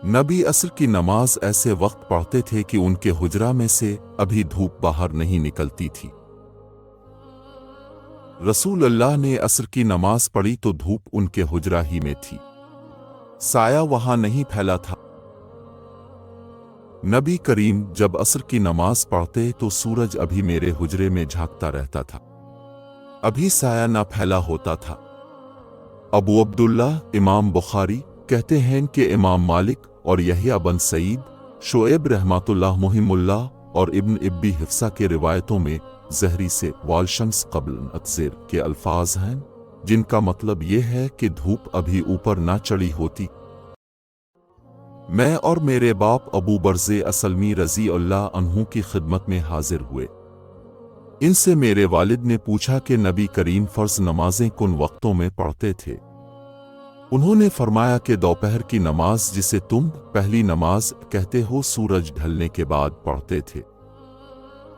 نبی عصر کی نماز ایسے وقت پڑھتے تھے کہ ان کے حجرہ میں سے ابھی دھوپ باہر نہیں نکلتی تھی۔ رسول اللہ نے عصر کی نماز پڑھی تو دھوپ ان کے حجرہ ہی میں تھی، سایہ وہاں نہیں پھیلا تھا۔ نبی کریم جب عصر کی نماز پڑھتے تو سورج ابھی میرے حجرے میں جھانکتا رہتا تھا، ابھی سایہ نہ پھیلا ہوتا تھا۔ ابو عبداللہ امام بخاری کہتے ہیں کہ امام مالک اور یحییٰ بن سعید، شعیب رحمۃ اللہ مہم اللہ اور ابن ابی حفصہ کے روایتوں میں ظہری سے والشمس قبل اتزر کے الفاظ ہیں، جن کا مطلب یہ ہے کہ دھوپ ابھی اوپر نہ چڑھی ہوتی۔ میں اور میرے باپ ابو برزے اسلمی رضی اللہ عنہ کی خدمت میں حاضر ہوئے۔ ان سے میرے والد نے پوچھا کہ نبی کریم فرض نمازیں کن وقتوں میں پڑھتے تھے؟ انہوں نے فرمایا کہ دوپہر کی نماز جسے تم پہلی نماز کہتے ہو سورج ڈھلنے کے بعد پڑھتے تھے،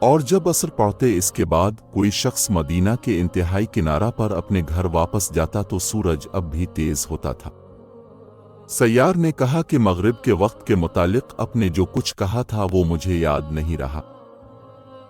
اور جب عصر پڑھتے اس کے بعد کوئی شخص مدینہ کے انتہائی کنارہ پر اپنے گھر واپس جاتا تو سورج اب بھی تیز ہوتا تھا۔ سیار نے کہا کہ مغرب کے وقت کے متعلق اپنے جو کچھ کہا تھا وہ مجھے یاد نہیں رہا،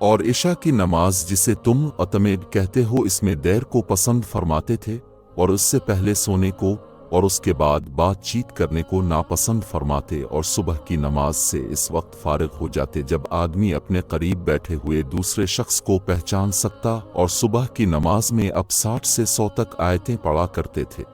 اور عشاء کی نماز جسے تم اتمید کہتے ہو اس میں دیر کو پسند فرماتے تھے، اور اس سے پہلے سونے کو اور اس کے بعد بات چیت کرنے کو ناپسند فرماتے، اور صبح کی نماز سے اس وقت فارغ ہو جاتے جب آدمی اپنے قریب بیٹھے ہوئے دوسرے شخص کو پہچان سکتا، اور صبح کی نماز میں اب 60 سے 100 تک آیتیں پڑھا کرتے تھے۔